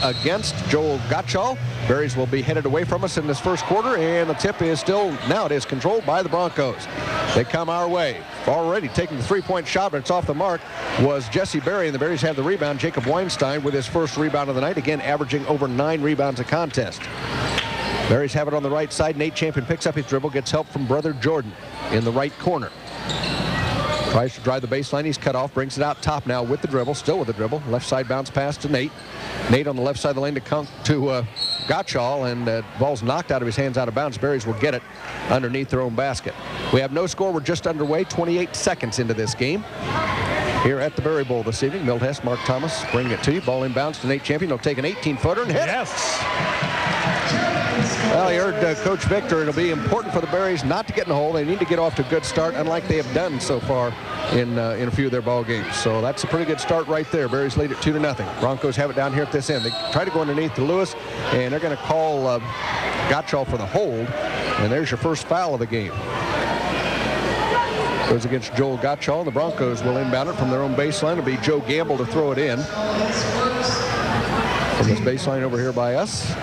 against Joel Gottschall. Berries will be headed away from us in this first quarter, and the tip is still, now it is controlled by the Broncos. They come our way. Already taking the three-point shot, but it's off the mark, was Jesse Berry, and the Berries have the rebound. Jacob Weinstein with his first rebound of the night, again averaging over 9 rebounds a contest. Berries have it on the right side. Nate Champion picks up his dribble, gets help from brother Jordan in the right corner. Tries to drive the baseline. He's cut off. Brings it out top now with the dribble. Still with the dribble. Left side bounce pass to Nate. Nate on the left side of the lane to Gottschall, and ball's knocked out of his hands, out of bounds. Berries will get it underneath their own basket. We have no score. We're just underway. 28 seconds into this game here at the Berry Bowl this evening. Milt Hess, Mark Thomas bringing it to you. Ball inbounds to Nate Champion. He'll take an 18-footer and hit. Yes. Well, you heard Coach Victor. It'll be important for the Berries not to get in the hole. They need to get off to a good start, unlike they have done so far in a few of their ball games. So that's a pretty good start right there. Berries lead it 2-0. Broncos have it down here at this end. They try to go underneath to Lewis, and they're going to call Gottschall for the hold. And there's your first foul of the game. Goes against Joel Gottschall, and the Broncos will inbound it from their own baseline. It'll be Joe Gamble to throw it in. From this baseline over here by us.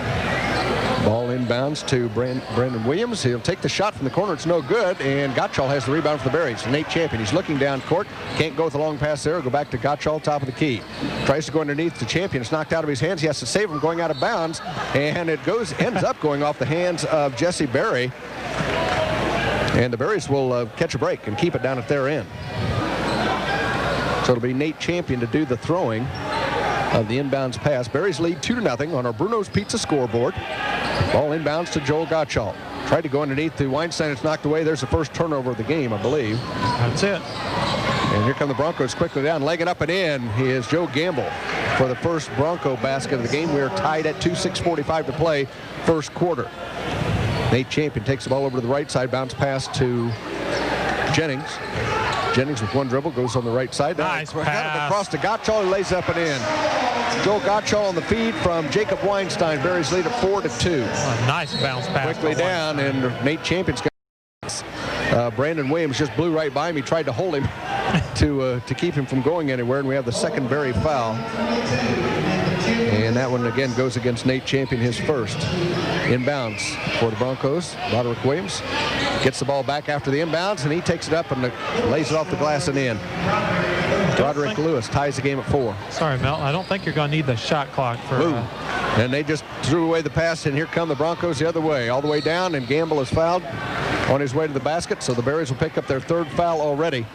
Ball inbounds to Brandon Williams. He'll take the shot from the corner. It's no good, and Gottschall has the rebound for the Berries. Nate Champion, he's looking down court. Can't go with a long pass there. Go back to Gottschall, top of the key. Tries to go underneath the Champion. It's knocked out of his hands. He has to save him going out of bounds, and it ends up going off the hands of Jesse Berry. And the Berries will catch a break and keep it down at their end. So it'll be Nate Champion to do the throwing of the inbounds pass. Berries lead 2-0 on our Bruno's Pizza scoreboard. Ball inbounds to Joel Gottschall. Tried to go underneath to Weinstein. It's knocked away. There's the first turnover of the game, I believe. That's it. And here come the Broncos quickly down. Legging up and in is Joe Gamble for the first Bronco basket of the game. We are tied at 2:6:45 to play, first quarter. Nate Champion takes the ball over to the right side. Bounce pass to Jennings. Jennings with one dribble goes on the right side. Nice pass. Across to Gottschall. He lays up and in. Joel Gottschall on the feed from Jacob Weinstein. Berries lead at 4-2. A nice bounce pass. Quickly down, and Nate Champion's got Brandon Williams just blew right by him. He tried to hold him to keep him from going anywhere, and we have the second Berry foul. And that one again goes against Nate Champion, his first. Inbounds for the Broncos. Roderick Williams gets the ball back after the inbounds, and he takes it up and lays it off the glass and in. Roderick Lewis ties the game at 4. Sorry, Mel. I don't think you're going to need the shot clock for. And they just threw away the pass, and here come the Broncos the other way, all the way down, and Gamble is fouled on his way to the basket. So the Berries will pick up their third foul already.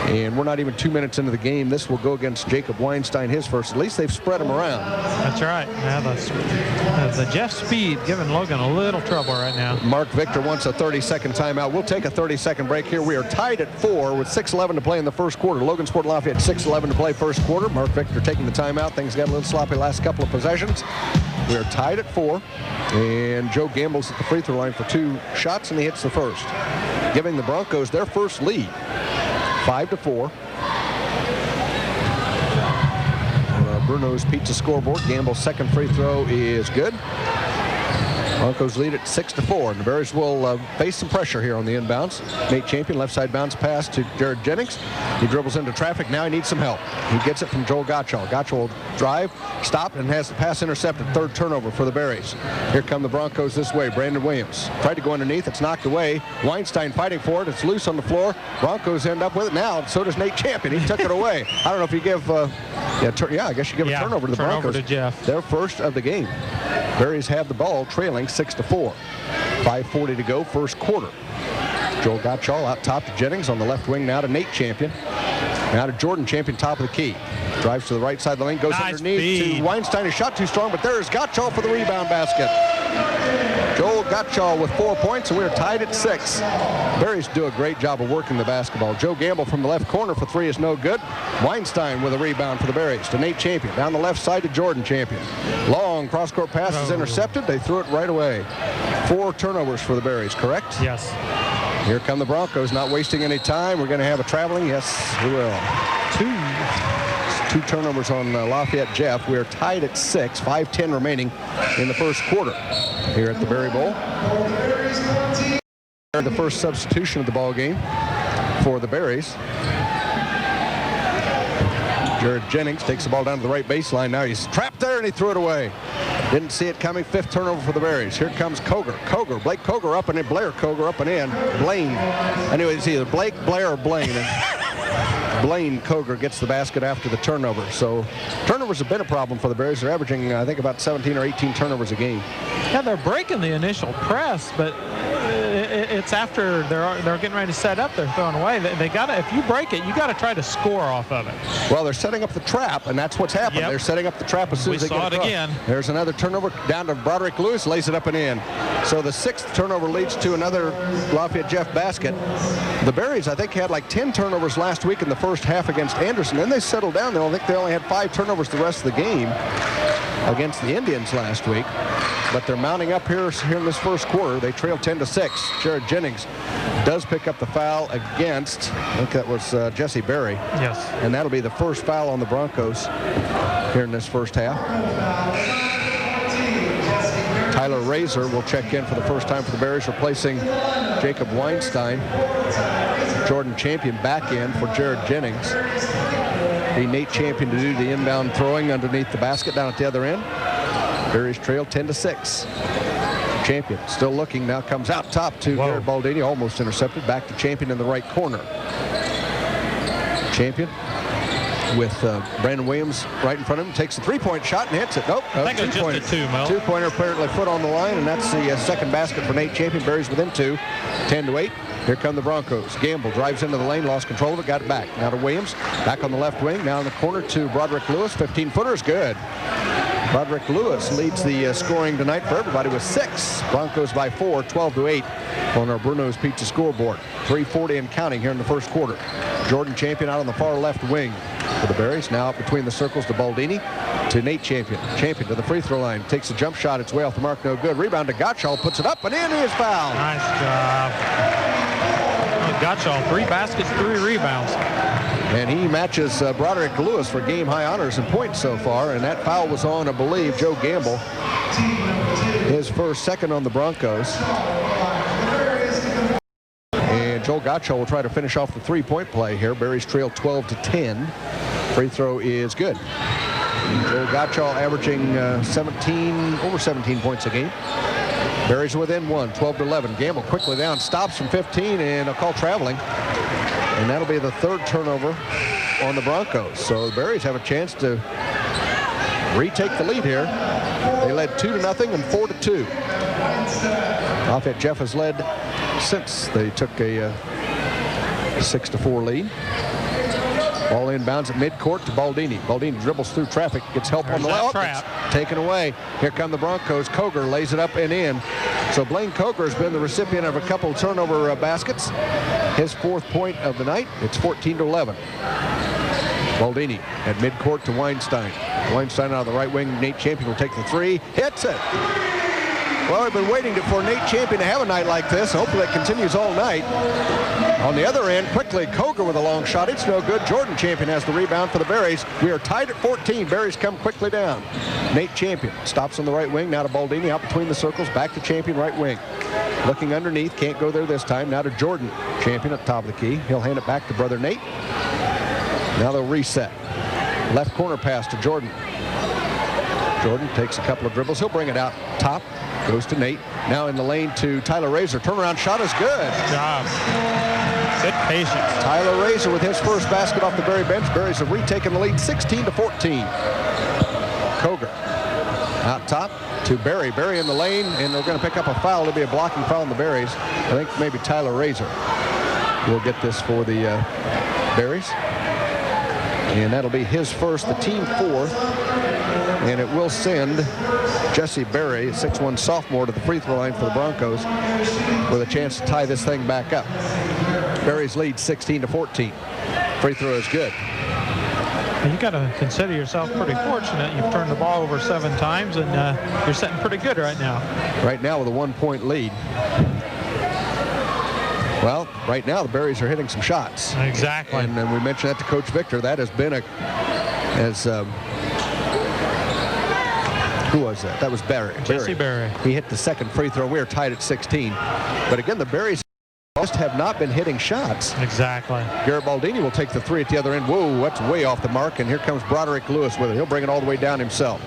And we're not even 2 minutes into the game. This will go against Jacob Weinstein, his first. At least they've spread him around. That's right. Now the Jeff Speed giving Logan a little trouble right now. Mark Victor wants a 30-second timeout. We'll take a 30-second break here. We are tied at 4 with 6:11 to play in the first quarter. Logansport Lafayette 6:11 to play first quarter. Mark Victor taking the timeout. Things got a little sloppy last couple of possessions. We are tied at 4. And Joe Gamble's at the free throw line for 2 shots, and he hits the first, giving the Broncos their first lead. 5-4. Bruno's Pizza scoreboard. Gamble's second free throw is good. Broncos lead at 6-4, and the Berries will face some pressure here on the inbounds. Nate Champion, left side bounce pass to Jared Jennings. He dribbles into traffic. Now he needs some help. He gets it from Joel Gottschall. Gottschall will drive, stop, and has the pass intercepted. Third turnover for the Berries. Here come the Broncos this way. Brandon Williams tried to go underneath. It's knocked away. Weinstein fighting for it. It's loose on the floor. Broncos end up with it now. So does Nate Champion. He took it away. I don't know if you give, I guess you give a turnover to the Broncos. Turnover to Jeff. Their first of the game. Berries have the ball, trailing 6-4. 5:40 to go, first quarter. Joel Gottschall out top to Jennings on the left wing now to Nate Champion. Now to Jordan Champion, top of the key. Drives to the right side of the lane, goes underneath to Weinstein. His shot too strong, but there is Gottschall for the rebound basket. Joel Gottschall with 4 points, and we're tied at 6. Berries do a great job of working the basketball. Joe Gamble from the left corner for 3 is no good. Weinstein with a rebound for the Berries to Nate Champion. Down the left side to Jordan Champion. Long cross-court pass is intercepted. They threw it right away. 4 turnovers for the Berries, correct? Yes. Here come the Broncos, not wasting any time. We're going to have a traveling. Yes, we will. 2 turnovers on Lafayette Jeff. We're tied at 6, 5:10 remaining in the first quarter here at the Berry Bowl. The first substitution of the ball game for the Berries. Jared Jennings takes the ball down to the right baseline. Now he's trapped there, and he threw it away. Didn't see it coming. 5th turnover for the Berries. Here comes Koger. Blake Koger up and in. Blair Koger up and in. Blaine. Anyway, it's either Blake, Blair, or Blaine. Blaine Koger gets the basket after the turnover. So turnovers have been a problem for the Berries. They're averaging, I think, about 17 or 18 turnovers a game. Yeah, they're breaking the initial press, but it's after they're getting ready to set up, they're throwing away. They gotta, if you break it, you got to try to score off of it. Well, they're setting up the trap, and that's what's happened. Yep. They're setting up the trap as soon as they get it again. There's another turnover down to Broderick Lewis, lays it up and in. So the 6th turnover leads to another Lafayette Jeff basket. The Berries, I think, had like 10 turnovers last week in the first half against Anderson. Then they settled down. I think they only had 5 turnovers the rest of the game against the Indians last week. But they're mounting up here in this first quarter. They trail 10-6. Jared Jennings does pick up the foul against, I think that was Jesse Berry. Yes. And that'll be the first foul on the Broncos here in this first half. Tyler Razor will check in for the first time for the Berries, replacing Jacob Weinstein. Jordan Champion back in for Jared Jennings. The Nate Champion to do the inbound throwing underneath the basket down at the other end. Berries trail 10-6. Champion still looking, now comes out top to Garrett Baldini, almost intercepted. Back to Champion in the right corner. Champion with Brandon Williams right in front of him, takes a 3-point shot and hits it. Nope. I think it's just a 2, Mel. 2-pointer, apparently foot on the line, and that's the second basket for Nate Champion. Berries within 2, 10-8. Here come the Broncos. Gamble drives into the lane, lost control of it, got it back. Now to Williams, back on the left wing, now in the corner to Broderick Lewis. 15-footer is good. Broderick Lewis leads the scoring tonight for everybody with 6. Broncos by 4, 12-8 on our Bruno's Pizza scoreboard. 3:40 and counting here in the first quarter. Jordan Champion out on the far left wing for the Berries. Now up between the circles to Baldini, to Nate Champion. Champion to the free throw line. Takes a jump shot. It's way off the mark. No good. Rebound to Gottschall. Puts it up and in. He is fouled. Nice job. Gottschall, 3 baskets, 3 rebounds. And he matches Broderick Lewis for game-high honors and points so far. And that foul was on, I believe, Joe Gamble. His second on the Broncos. And Joel Gottschall will try to finish off the 3-point play here. Berries trail 12-10. Free throw is good. Joel Gottschall averaging over 17 points a game. Berries within 1, 12-11. Gamble quickly down, stops from 15, and a call traveling. And that'll be the 3rd turnover on the Broncos. So the Berries have a chance to retake the lead here. They led 2-0 and 4-2. Lafayette Jeff has led since they took a 6-4 lead. Ball inbounds at midcourt to Baldini. Baldini dribbles through traffic, gets help on the left. Taken away. Here come the Broncos. Koger lays it up and in. So Blaine Koger has been the recipient of a couple turnover baskets. His 4th point of the night. It's 14-11. Baldini at midcourt to Weinstein. Weinstein out of the right wing. Nate Champion will take the 3. Hits it. Well, we've been waiting for Nate Champion to have a night like this. Hopefully it continues all night. On the other end, quickly, Koger with a long shot. It's no good. Jordan Champion has the rebound for the Berries. We are tied at 14. Berries come quickly down. Nate Champion stops on the right wing. Now to Baldini, out between the circles. Back to Champion, right wing. Looking underneath. Can't go there this time. Now to Jordan Champion at the top of the key. He'll hand it back to brother Nate. Now they'll reset. Left corner pass to Jordan. Jordan takes a couple of dribbles. He'll bring it out top. Goes to Nate. Now in the lane to Tyler Razor. Turnaround shot is good. Good job. Good patience. Tyler Razor with his first basket off the Berry bench. Berries have retaken the lead 16-14. Koger out top to Berry. Berry in the lane, and they're going to pick up a foul. It'll be a blocking foul on the Berries. I think maybe Tyler Razor will get this for the Berries. And that'll be his first, the team 4th. And it will send Jesse Berry, 6'1" sophomore, to the free throw line for the Broncos with a chance to tie this thing back up. Berries lead 16-14. Free throw is good. You got to consider yourself pretty fortunate. You've turned the ball over 7 times, and you're sitting pretty good right now. Right now with a 1-point lead. Well, right now the Berries are hitting some shots. Exactly. And we mentioned that to Coach Victor. That has been who was that? That was Berry. Jesse Berry. He hit the second free throw. We are tied at 16. But again, the Berries just have not been hitting shots. Exactly. Garrett Baldini will take the three at the other end. Whoa, that's way off the mark, and here comes Broderick Lewis with it. He'll bring it all the way down himself.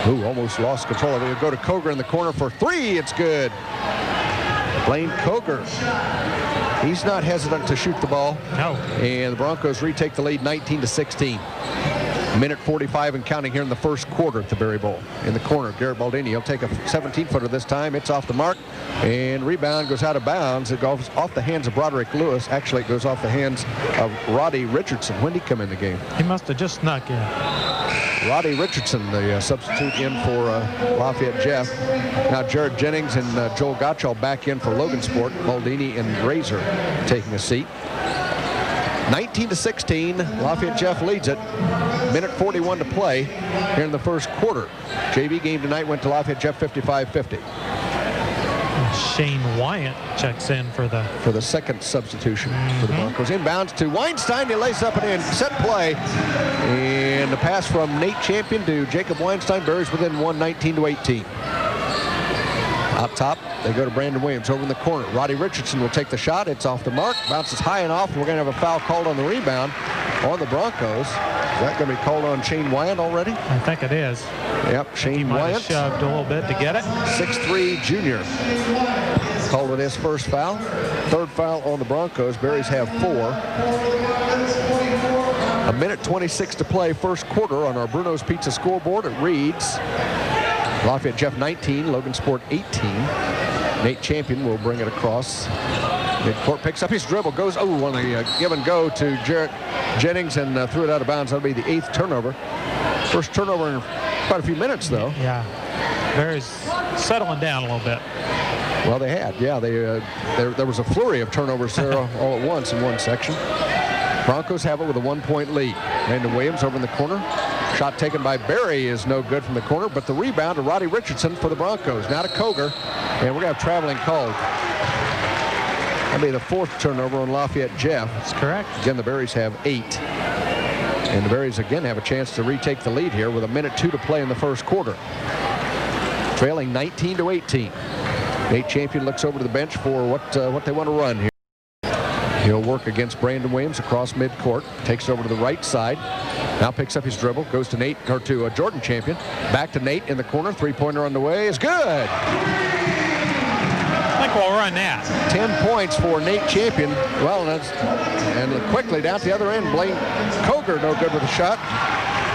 Ooh, almost lost control of it. He'll go to Koger in the corner for three. It's good. Blaine Koger. He's not hesitant to shoot the ball. No. And the Broncos retake the lead 19-16. Minute 45 and counting here in the first quarter at the Berry Bowl. In the corner, Garrett Baldini. He'll take a 17-footer this time. It's off the mark. And rebound goes out of bounds. It goes off the hands of Broderick Lewis. Actually, it goes off the hands of Roddy Richardson. When did he come in the game? He must have just snuck in. Roddy Richardson, the substitute in for Lafayette Jeff. Now Jared Jennings and Joel Gottschall back in for Logansport. Baldini and Razor taking a seat. 19-16, Lafayette Jeff leads it. Minute 41 to play here in the first quarter. JV game tonight went to Lafayette Jeff 55-50. Shane Wyatt checks in for the second substitution for the Broncos. Inbounds to Weinstein. He lays up and in. Set play. And the pass from Nate Champion to Jacob Weinstein. Berries within one, 19-18. Out top, they go to Brandon Williams over in the corner. Roddy Richardson will take the shot. It's off the mark. Bounces high and off. We're going to have a foul called on the rebound on the Broncos. Is that going to be called on Shane Wyatt already? I think it is. Yep, Shane Wyatt Wyatt. Shoved a little bit to get it. 6'3" junior. Called with his first foul. Third foul on the Broncos. Berries have 4. A minute 26 to play first quarter on our Bruno's Pizza scoreboard. It reads Lafayette Jeff 19, Logansport 18. Nate Champion will bring it across. Midcourt picks up his dribble, goes, on a give and go to Jarrett Jennings and threw it out of bounds. That'll be the 8th turnover. First turnover in quite a few minutes, though. Yeah, Berry's settling down a little bit. Well, they had, yeah. There was a flurry of turnovers there all at once in one section. Broncos have it with a 1-point lead. Brandon Williams over in the corner. Shot taken by Berry is no good from the corner, but the rebound to Roddy Richardson for the Broncos. Now to Koger, and we're going to have traveling called. That'll be the 4th turnover on Lafayette Jeff. That's correct. Again, the Berries have 8. And the Berries again have a chance to retake the lead here with a minute 2 to play in the first quarter. Trailing 19-18. Nate Champion looks over to the bench for what they want to run here. He'll work against Brandon Williams across midcourt. Takes it over to the right side. Now picks up his dribble. Goes to Nate, or to Jordan Champion. Back to Nate in the corner. Three-pointer on the way is good. I think we'll run that. 10 points for Nate Champion. Well, and quickly down to the other end. Blaine Koger no good with the shot.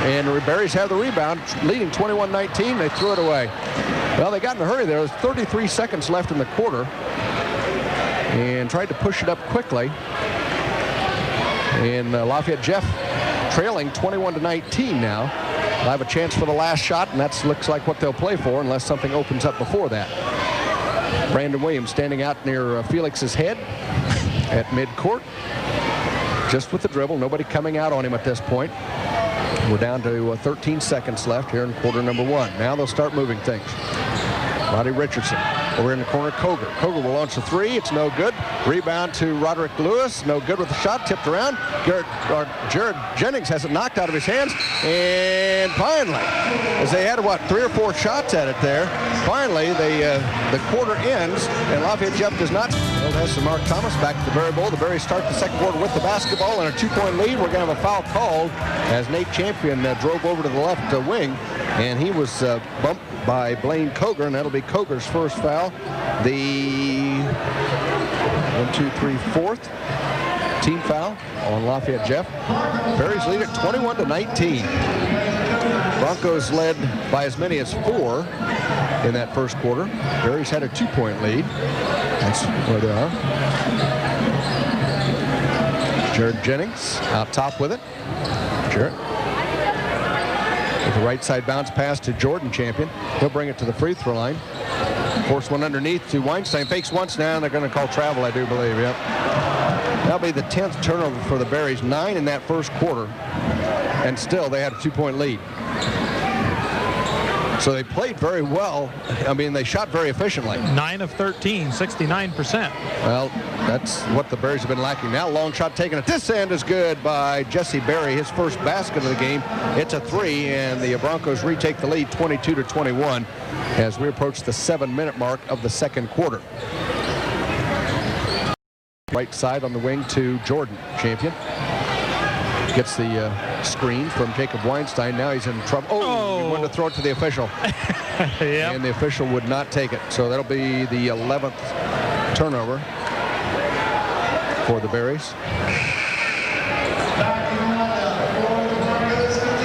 And the Berries have the rebound, leading 21-19. They threw it away. Well, they got in a hurry there. There's 33 seconds left in the quarter. And tried to push it up quickly. And Lafayette Jeff trailing 21-19 now. They'll have a chance for the last shot, and that looks like what they'll play for unless something opens up before that. Brandon Williams standing out near Felix's head at midcourt. Just with the dribble. Nobody coming out on him at this point. We're down to 13 seconds left here in quarter number 1. Now they'll start moving things. Roddy Richardson over in the corner. Koger. Koger will launch the 3. It's no good. Rebound to Roderick Lewis. No good with the shot. Tipped around. Jared Jennings has it knocked out of his hands. And finally, as they had, 3 or 4 shots at it there, finally the quarter ends, and Lafayette Jeff does not. Well, has some Mark Thomas back to the Berry Bowl. The Berries start the second quarter with the basketball and a 2-point lead. We're going to have a foul called as Nate Champion drove over to the left wing, and he was bumped by Blaine Koger, and that'll be Koger's first foul. The 4th team foul on Lafayette Jeff. Berries lead at 21-19. Broncos led by as many as 4 in that first quarter. Berries had a 2-point lead. That's where they are. Jared Jennings out top with it. Jarrett. With the right side bounce pass to Jordan Champion. He'll bring it to the free throw line. Force one underneath to Weinstein. Fakes once now, and they're going to call travel, I do believe. Yep. That'll be the 10th turnover for the Berries. 9 in that first quarter. And still, they had a 2-point lead. So they played very well. I mean, they shot very efficiently. 9 of 13, 69%. Well, that's what the Berries have been lacking. Now, long shot taken at this end is good by Jesse Berry. His first basket of the game. It's a 3, and the Broncos retake the lead 22-21 as we approach the 7-minute mark of the second quarter. Right side on the wing to Jordan, champion. Gets the screen from Jacob Weinstein. Now he's in trouble. Oh, he wanted to throw it to the official. Yep. And the official would not take it. So that'll be the 11th turnover for the Berries.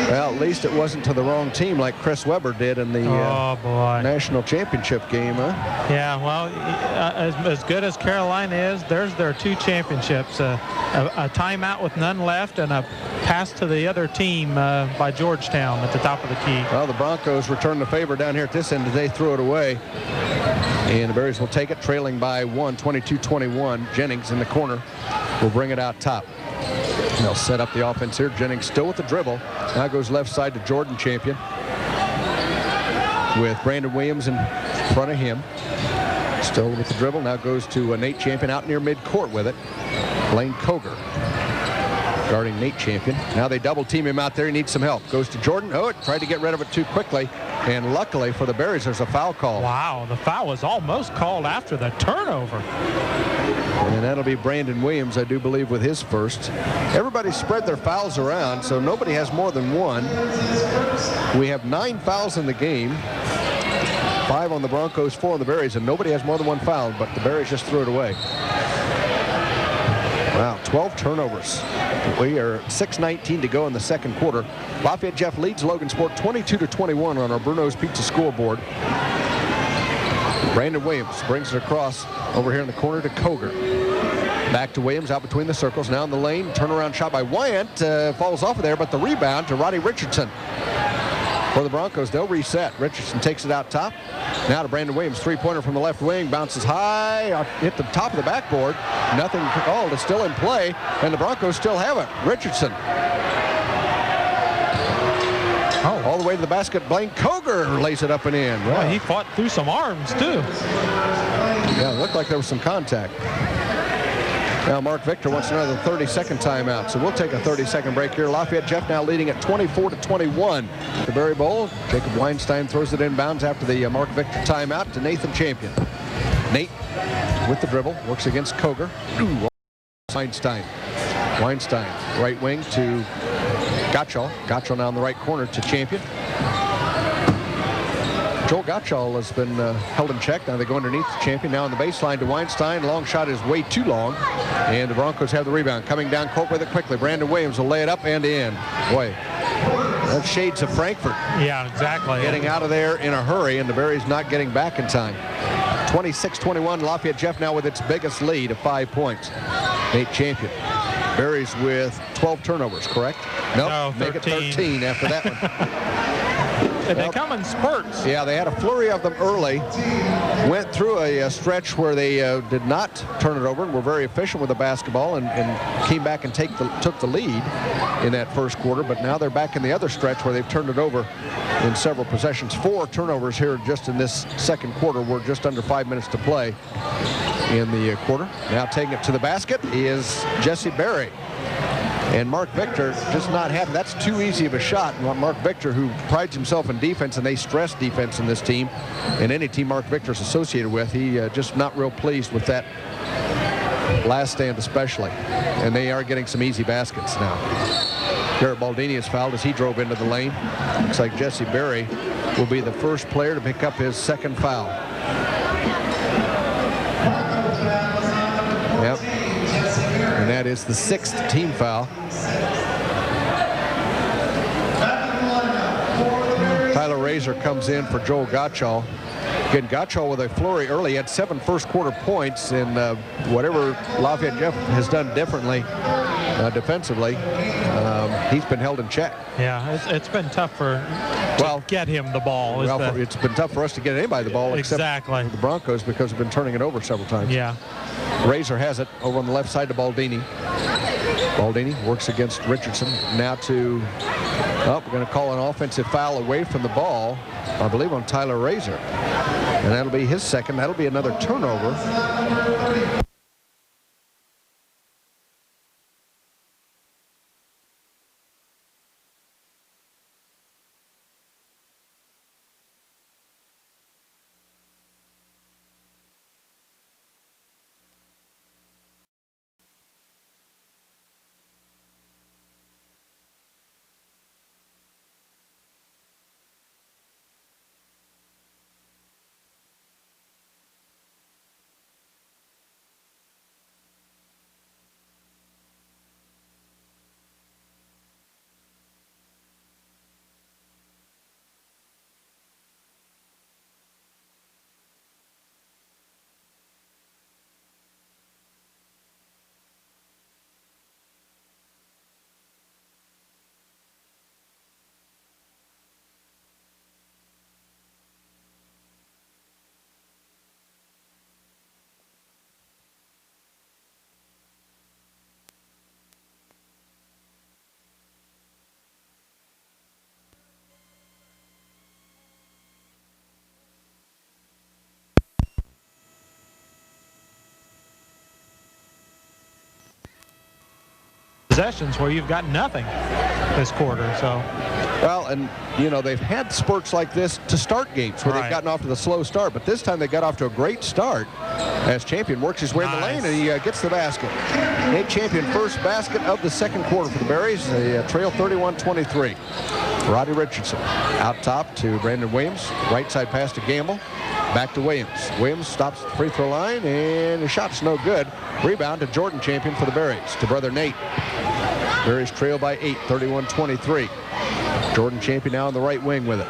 Well, at least it wasn't to the wrong team like Chris Webber did in the national championship game, huh? Yeah, well, as good as Carolina is, there's their 2 championships. A timeout with none left and a pass to the other team by Georgetown at the top of the key. Well, the Broncos return the favor down here at this end as they threw it away. And the Berries will take it, trailing by 1, 22-21. Jennings in the corner will bring it out top. They'll set up the offense here. Jennings still with the dribble. Now goes left side to Jordan, champion, with Brandon Williams in front of him. Still with the dribble. Now goes to Nate Champion out near midcourt with it. Blaine Koger guarding Nate Champion. Now they double team him out there. He needs some help. Goes to Jordan. Oh, it tried to get rid of it too quickly. And luckily for the Berries, there's a foul call. Wow, the foul was almost called after the turnover. And that'll be Brandon Williams, I do believe, with his first. Everybody spread their fouls around, so nobody has more than one. We have 9 fouls in the game. 5 on the Broncos, 4 on the Berries, and nobody has more than one foul, but the Berries just threw it away. Wow, 12 turnovers. We are 6:19 to go in the second quarter. Lafayette Jeff leads Logansport 22-21 on our Bruno's Pizza scoreboard. Brandon Williams brings it across over here in the corner to Koger. Back to Williams out between the circles. Now in the lane. Turnaround shot by Wyant. Falls off of there, but the rebound to Roddy Richardson. For the Broncos, they'll reset. Richardson takes it out top. Now to Brandon Williams. Three-pointer from the left wing. Bounces high. Hit the top of the backboard. Nothing called. It's still in play. And the Broncos still have it. Richardson. All the way to the basket. Blaine Koger lays it up and in. Wow. Well, he fought through some arms, too. Yeah, it looked like there was some contact. Now Mark Victor wants another 30-second timeout, so we'll take a 30-second break here. Lafayette Jeff now leading at 24-21. The Berry Bowl. Jacob Weinstein throws it inbounds after the Mark Victor timeout to Nathan Champion. Nate with the dribble, works against Koger. Weinstein. Right wing to Gottschall. Gottschall now in the right corner to Champion. Joel Gottschall has been held in check. Now they go underneath the Champion. Now on the baseline to Weinstein. Long shot is way too long. And the Broncos have the rebound. Coming down court with it quickly. Brandon Williams will lay it up and in. Boy, that's shades of Frankfurt. Yeah, exactly. Getting out of there in a hurry, and the Berries not getting back in time. 26-21. Lafayette Jeff now with its biggest lead of 5 points. Nate Champion. Berries with 12 turnovers, correct? Nope. No, 13. Make it 13 after that one. And they come in spurts. Yeah, they had a flurry of them early. Went through a stretch where they did not turn it over and were very efficient with the basketball and came back and took the lead in that first quarter. But now they're back in the other stretch where they've turned it over in several possessions. 4 turnovers here just in this second quarter. We're just under 5 minutes to play in the quarter. Now taking it to the basket is Jesse Berry. And Mark Victor just not happy. That's too easy of a shot. Mark Victor, who prides himself in defense, and they stress defense in this team, and any team Mark Victor's associated with, he just not real pleased with that last stand especially. And they are getting some easy baskets now. Garrett Baldini is fouled as he drove into the lane. Looks like Jesse Berry will be the first player to pick up his second foul. Yep. And that is the 6th team foul. Tyler Razor comes in for Joel Gottschall. Again, Gottschall with a flurry early. He had 7 first-quarter points, and whatever Lafayette Jeff has done differently defensively, he's been held in check. Yeah, it's been tough to get him the ball. It's been tough for us to get anybody the ball, exactly. Except the Broncos, because we've been turning it over several times. Yeah. Razor has it over on the left side to Baldini. Baldini works against Richardson. Now to, we're going to call an offensive foul away from the ball, I believe on Tyler Razor. And that'll be his second. That'll be another turnover. possessions where you've got nothing this quarter. So, well, and you know, they've had spurts like this to start games where they've gotten off to the slow start, but this time they got off to a great start as Champion works his way in the lane, and he gets the basket. Nate Champion, first basket of the second quarter for the Berries. They trail 31-23. Roddy Richardson out top to Brandon Williams. Right side pass to Gamble. Back to Williams. Williams stops at the free throw line, and his shot's no good. Rebound to Jordan Champion for the Berries, to brother Nate. Berries trail by 8, 31-23. Jordan Champion now on the right wing with it.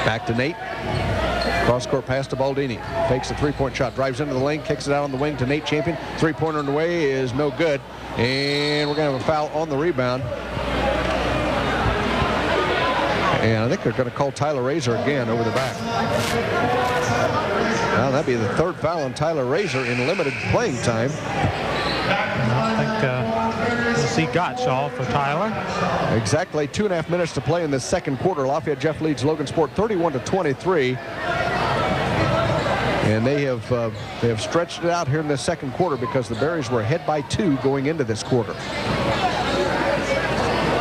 Back to Nate. Cross-court pass to Baldini. Fakes a three-point shot. Drives into the lane. Kicks it out on the wing to Nate Champion. Three-pointer on the way is no good. And we're going to have a foul on the rebound. And I think they're going to call Tyler Razor again over the back. Well, that'd be the third foul on Tyler Razor in limited playing time. I think we'll see Gottschall for Tyler. Exactly 2.5 minutes to play in the second quarter. Lafayette Jeff leads Logansport 31-23. And they have stretched it out here in the second quarter because the Berries were ahead by 2 going into this quarter.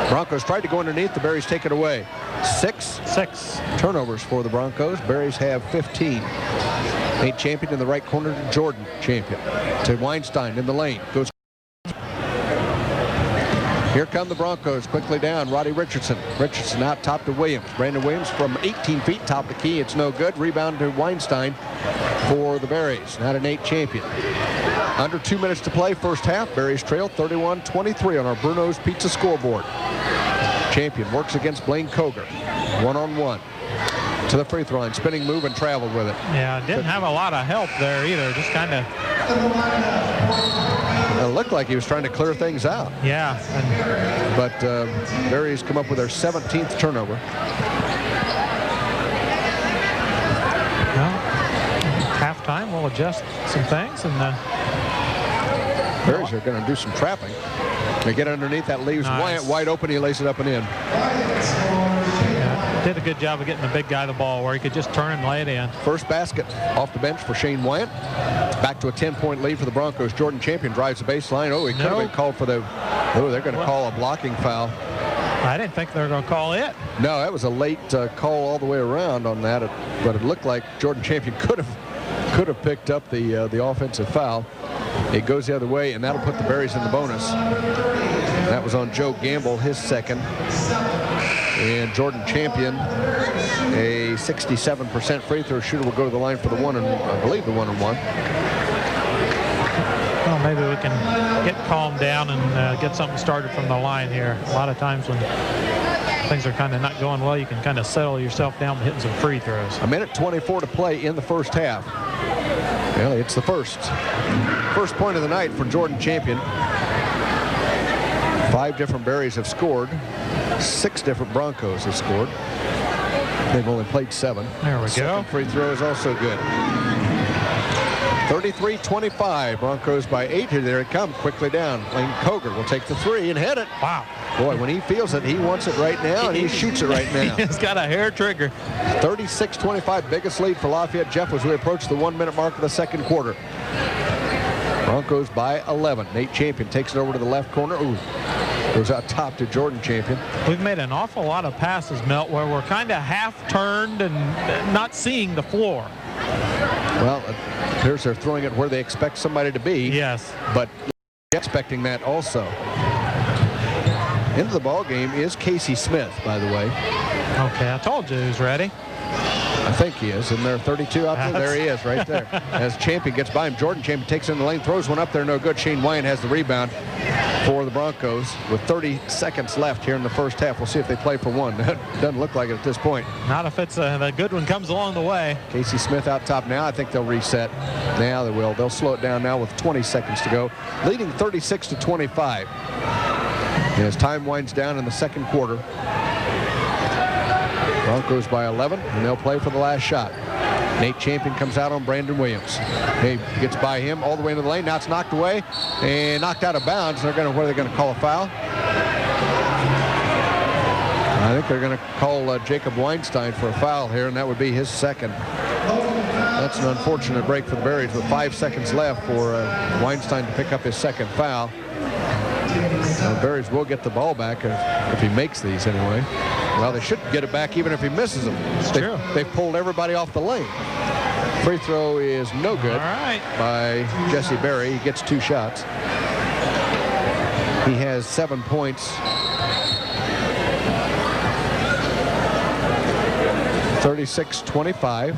Broncos tried to go underneath. The Berries take it away. Six turnovers for the Broncos. Berries have 15. Nate Champion in the right corner to Jordan Champion. To Weinstein in the lane. Goes. Here come the Broncos quickly down. Roddy Richardson. Richardson out top to Williams. Brandon Williams from 18 feet top of the key. It's no good. Rebound to Weinstein for the Berries. Now to Nate Champion. Under 2 minutes to play first half. Berries trail 31-23 on our Bruno's Pizza scoreboard. Champion works against Blaine Koger. One-on-one. To the free throw line. Spinning move and traveled with it. Yeah, didn't have a lot of help there either. Just kind of. It looked like he was trying to clear things out. Yeah. But Berries come up with their 17th turnover. Well, halftime we'll adjust some things, and Berries are going to do some trapping. They get underneath, that leaves Wyatt wide open. He lays it up and in. Yeah, did a good job of getting the big guy the ball where he could just turn and lay it in. First basket off the bench for Shane Wyatt. Back to a 10-point lead for the Broncos. Jordan Champion drives the baseline. Oh, he could have been called for the. Oh, they're going to call a blocking foul. I didn't think they were going to call it. No, that was a late call all the way around on that. But it looked like Jordan Champion could have picked up the offensive foul. It goes the other way, and that'll put the Berries in the bonus. That was on Joe Gamble, his second. And Jordan Champion, a 67% free throw shooter, will go to the line for the one, and I believe the one-on-one. Well, maybe we can get calmed down and get something started from the line here. A lot of times when things are kind of not going well, you can kind of settle yourself down by hitting some free throws. A minute 24 to play in the first half. Well, it's the first point of the night for Jordan Champion. 5 different Berries have scored. 6 different Broncos have scored. They've only played 7. There we go. Second free throw is also good. 33-25. Broncos by 8. Here they come quickly down. Blaine Koger will take the 3 and hit it. Wow. Boy, when he feels it, he wants it right now, and he shoots it right now. He's got a hair trigger. 36-25, biggest lead for Lafayette Jeff as we approach the 1-minute mark of the second quarter. Broncos by 11. Nate Champion takes it over to the left corner. Ooh, goes out top to Jordan Champion. We've made an awful lot of passes, Milt, where we're kind of half turned and not seeing the floor. Well, it appears they're throwing it where they expect somebody to be. Yes. But expecting that also. Into the ball game is Casey Smith, by the way. Okay, I told you he was ready. I think he is, and there are 32 out there. There he is, right there. As Champion gets by him, Jordan Champion takes it in the lane, throws one up there, no good. Shane Wyatt has the rebound for the Broncos with 30 seconds left here in the first half. We'll see if they play for one. That doesn't look like it at this point. Not if it's the good one comes along the way. Casey Smith out top now. I think they'll reset. Now they will. They'll slow it down now with 20 seconds to go, leading 36-25. And as time winds down in the second quarter, Broncos by 11, and they'll play for the last shot. Nate Champion comes out on Brandon Williams. He gets by him all the way into the lane. Now it's knocked away and knocked out of bounds. What are they going to call a foul? I think they're going to call Jacob Weinstein for a foul here, and that would be his second. That's an unfortunate break for the Berries with 5 seconds left for Weinstein to pick up his second foul. Berries will get the ball back if he makes these anyway. Well, they should get it back even if he misses them. True. They've pulled everybody off the lane. Free throw is no good by Jesse Berry. He gets 2 shots. He has 7 points. 36-25.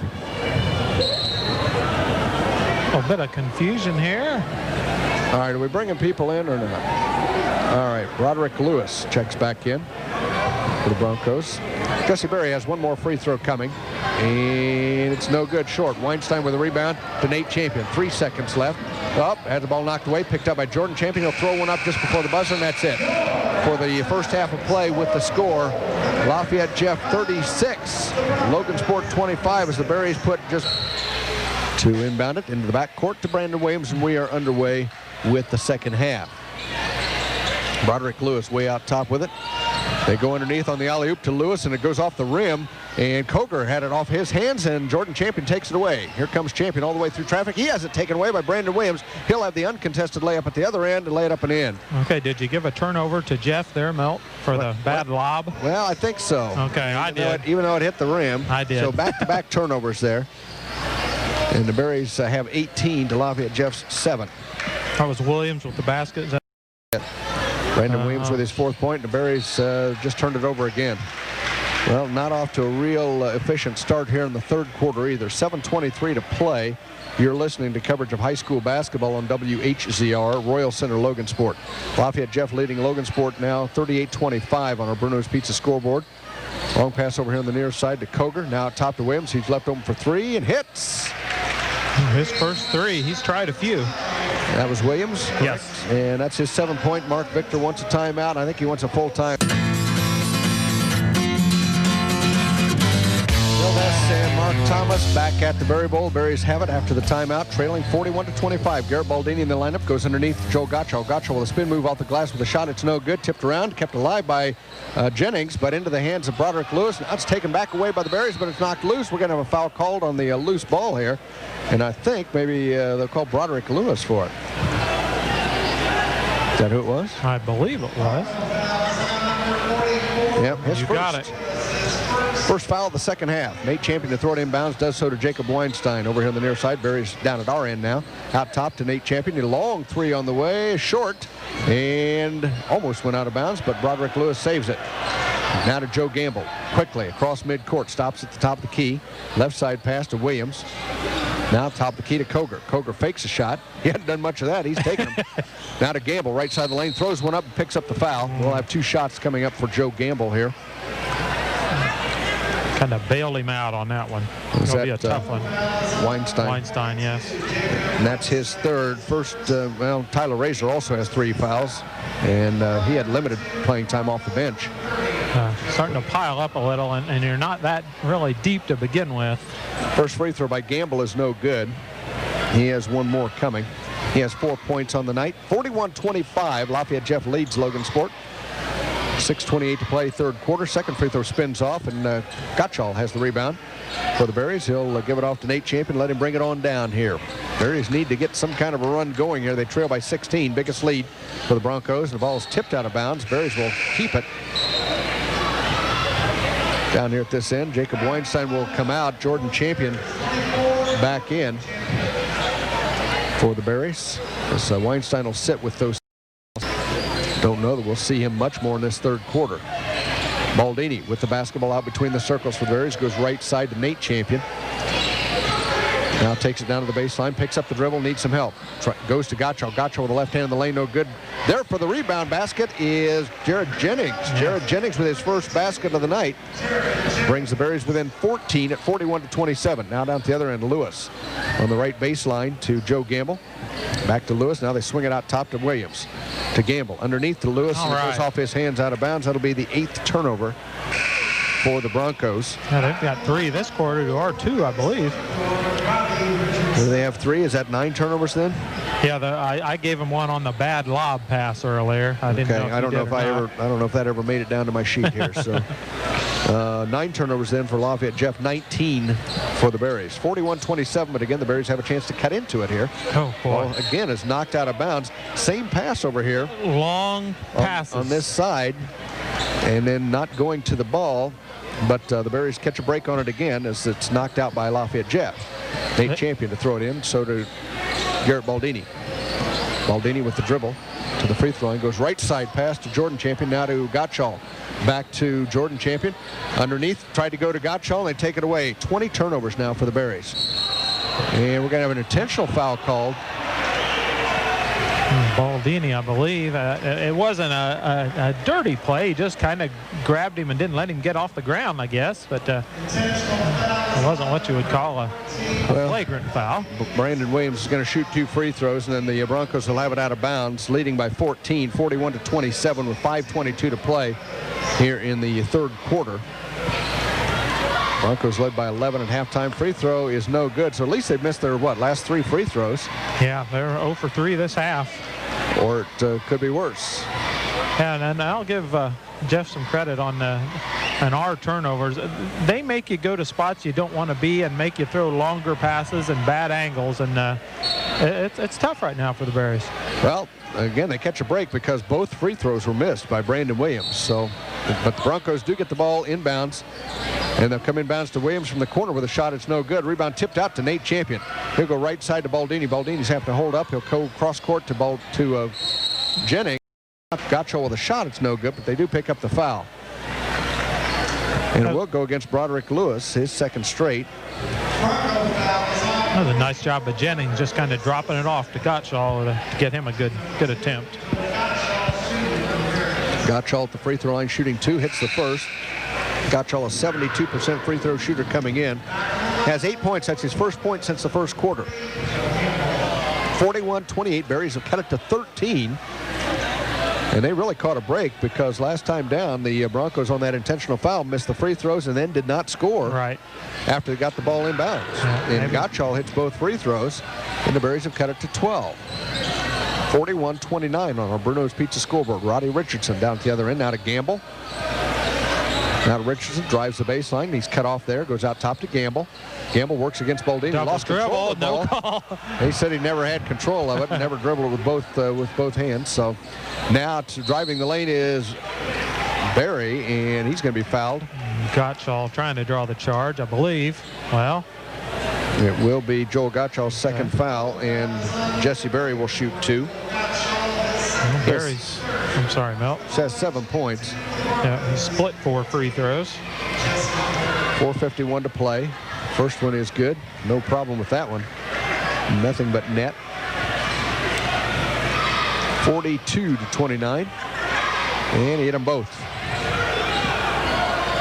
A bit of confusion here. All right, are we bringing people in or not? All right, Broderick Lewis checks back in for the Broncos. Jesse Berry has one more free throw coming, and it's no good, short. Weinstein with a rebound to Nate Champion. 3 seconds left. Up, had the ball knocked away, picked up by Jordan Champion. He'll throw one up just before the buzzer, and that's it. For the first half of play with the score, Lafayette Jeff 36, Logansport 25 as the Berries put just 2 inbound it into the backcourt to Brandon Williams, and we are underway with the second half. Broderick Lewis way out top with it. They go underneath on the alley-oop to Lewis, and it goes off the rim, and Coger had it off his hands, and Jordan Champion takes it away. Here comes Champion all the way through traffic. He has it taken away by Brandon Williams. He'll have the uncontested layup at the other end and lay it up and in. Okay, did you give a turnover to Jeff there, Milt, for the bad lob? Well, I think so. Okay, I did. Even though it hit the rim. I did. So back-to-back turnovers there. And the Berries have 18 to Lafayette Jeff's 7. That was Williams with the basket. Brandon Williams with his 4th point. The Berries just turned it over again. Well, not off to a real efficient start here in the third quarter either. 7:23 to play. You're listening to coverage of high school basketball on WHZR, Royal Center, Logansport. Lafayette Jeff leading Logansport now 38-25 on our Bruno's Pizza scoreboard. Long pass over here on the near side to Coger. Now top to Williams. He's left open for 3 and hits. His first 3. He's tried a few. That was Williams? Yes. And that's his 7-point mark. Victor wants a timeout. I think he wants a full time. Bill Hess and Mark Thomas back at the Berry Bowl. Berries have it after the timeout, trailing 41-25. Garrett Baldini in the lineup, goes underneath Joe Gotcho. Gotcho with a spin move off the glass with a shot. It's no good. Tipped around, kept alive by Jennings, but into the hands of Broderick Lewis. Now it's taken back away by the Berries, but it's knocked loose. We're going to have a foul called on the loose ball here, and I think maybe they'll call Broderick Lewis for it. Is that who it was? I believe it was. Yep, his You first. got it. First foul of the second half. Nate Champion to throw it inbounds, does so to Jacob Weinstein over here on the near side. Berries down at our end now. Out top to Nate Champion. A long 3 on the way, short, and almost went out of bounds, but Broderick Lewis saves it. Now to Joe Gamble. Quickly across midcourt, stops at the top of the key. Left side pass to Williams. Now top of the key to Coger. Coger fakes a shot. He hadn't done much of that. He's taken him. Now to Gamble, right side of the lane, throws one up and picks up the foul. We'll have 2 shots coming up for Joe Gamble here. Kind of bailed him out on that one. It'll be a tough one. Weinstein. Weinstein, yes. And that's his 3rd. First, well, Tyler Razor also has 3 fouls, and he had limited playing time off the bench. Starting to pile up a little, and you're not that really deep to begin with. First free throw by Gamble is no good. He has 1 more coming. He has 4 points on the night. 41-25. Lafayette Jeff leads Logansport. 6:28 to play, third quarter. Second free throw spins off, and Gottschall has the rebound for the Berries. He'll give it off to Nate Champion, let him bring it on down here. Berries need to get some kind of a run going here. They trail by 16, biggest lead for the Broncos. The ball is tipped out of bounds. Berries will keep it. Down here at this end, Jacob Weinstein will come out. Jordan Champion back in for the Berries. As Weinstein will sit with those. Don't know that we'll see him much more in this third quarter. Baldini with the basketball out between the circles for the Berries. Goes right side to Nate Champion. Now takes it down to the baseline, picks up the dribble, needs some help. Goes to Gottschall. Gottschall with the left hand in the lane, no good. There for the rebound basket is Jared Jennings. Jared Jennings with his first basket of the night. Brings the Berries within 14 at 41-27. Now down to the other end, Lewis on the right baseline to Joe Gamble. Back to Lewis. Now they swing it out top to Williams. To Gamble. Underneath to Lewis. And it goes off his hands out of bounds. That'll be the 8th turnover for the Broncos. Yeah, they've got 3 this quarter to our 2, I believe. Do they have 3? Is that 9 turnovers then? Yeah, I gave him one on the bad lob pass earlier. I didn't know if I don't know if that ever made it down to my sheet here. So 9 turnovers then for Lafayette Jeff, 19 for the Berries. 41-27, but again, the Berries have a chance to cut into it here. Oh, boy. Well, again, is knocked out of bounds. Same pass over here. Long passes. On this side, and then not going to the ball, but the Berries catch a break on it again as it's knocked out by Lafayette Jeff. Nate Champion to throw it in, so to Garrett Baldini. Baldini with the dribble to the free throw line, goes right side pass to Jordan Champion, now to Gottschall. Back to Jordan Champion. Underneath, tried to go to Gottschall, and they take it away. 20 turnovers now for the Berries. And we're going to have an intentional foul called. Baldini, I believe. It wasn't a dirty play. He just kind of grabbed him and didn't let him get off the ground, I guess. But it wasn't what you would call a flagrant foul. Brandon Williams is going to shoot 2 free throws, and then the Broncos will have it out of bounds, leading by 14, 41-27 with 5:22 to play here in the third quarter. Broncos led by 11 at halftime. Free throw is no good, so at least they've missed their, last 3 free throws. Yeah, they're 0 for 3 this half. Or it could be worse. And I'll give Jeff some credit on our turnovers. They make you go to spots you don't want to be and make you throw longer passes and bad angles, and it's tough right now for the Berries. Well, again, they catch a break because both free throws were missed by Brandon Williams. So, but the Broncos do get the ball inbounds, and they'll come inbounds to Williams from the corner with a shot. It's no good. Rebound tipped out to Nate Champion. He'll go right side to Baldini. Baldini's having to hold up. He'll go cross court to Jennings. Gottschall with a shot. It's no good, but they do pick up the foul. And it will go against Broderick Lewis, his second straight. That was a nice job by Jennings, just kind of dropping it off to Gottschall to get him a good attempt. Gottschall at the free throw line shooting 2, hits the first. Gottschall, a 72% free throw shooter coming in. Has 8 points. That's his first point since the first quarter. 41-28. Berries have cut it to 13. And they really caught a break because last time down, the Broncos on that intentional foul missed the free throws and then did not score after they got the ball inbounds. And Gottschall hits both free throws, and the Berries have cut it to 12. 41-29 on our Bruno's Pizza scoreboard. Roddy Richardson down at the other end, now to Gamble. Now Richardson drives the baseline. He's cut off there. Goes out top to Gamble. Gamble works against Baldini. Double lost dribble, control of the ball. No call. He said he never had control of it. Never dribbled it with both hands. So now driving the lane is Barry, and he's going to be fouled. Gottschall trying to draw the charge, I believe. Well, it will be Joel Gottschall's second foul, and Jesse Berry will shoot 2. Berry's, I'm sorry, Mel. Says 7 points. Yeah, he split 4 free throws. 4:51 to play. First one is good. No problem with that one. Nothing but net. 42-29. And he hit them both.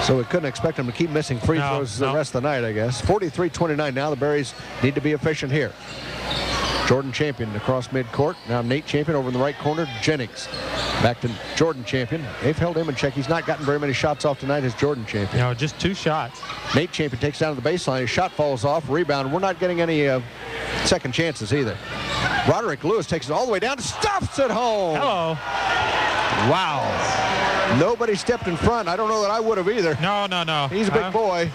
So we couldn't expect him to keep missing free throws the rest of the night, I guess. 43-29. Now the Berries need to be efficient here. Jordan Champion across midcourt. Now Nate Champion over in the right corner. Jennings. Back to Jordan Champion. They've held him in check. He's not gotten very many shots off tonight as Jordan Champion. No, just 2 shots. Nate Champion takes down to the baseline. His shot falls off. Rebound. We're not getting any second chances either. Broderick Lewis takes it all the way down. Stuffs it home. Hello. Wow. Nobody stepped in front. I don't know that I would have either. No. He's a big boy.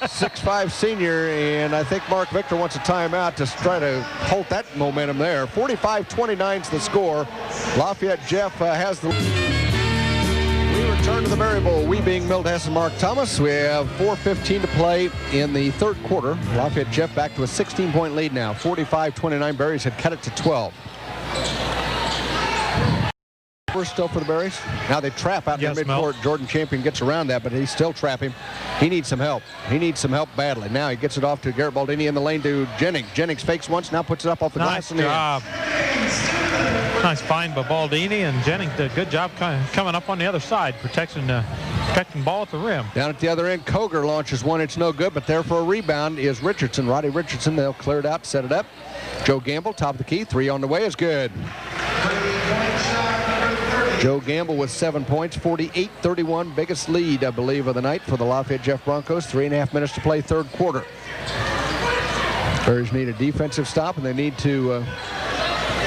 6'5" senior, and I think Mark Victor wants a timeout to try to halt that momentum there. 45-29 is the score. Lafayette Jeff has the... We return to the Berry Bowl. We being Milt Hess and Mark Thomas. We have 4:15 to play in the third quarter. Lafayette Jeff back to a 16-point lead now. 45-29. Berries had cut it to 12. Still for the Berries. Now they trap out in the midcourt. Jordan Champion gets around that, but he still trap him. He needs some help. He needs some help badly. Now he gets it off to Garrett Baldini in the lane to Jennings. Jennings fakes once, now puts it up off the glass. Nice job. Nice find by Baldini, and Jennings did a good job coming up on the other side, protecting ball at the rim. Down at the other end, Koger launches one. It's no good, but there for a rebound is Richardson. Roddy Richardson. They'll clear it out, set it up. Joe Gamble, top of the key. 3 on the way is good. Joe Gamble with 7 points, 48-31, biggest lead, I believe, of the night for the Lafayette Jeff Broncos. 3.5 minutes to play third quarter. Bears need a defensive stop, and they need to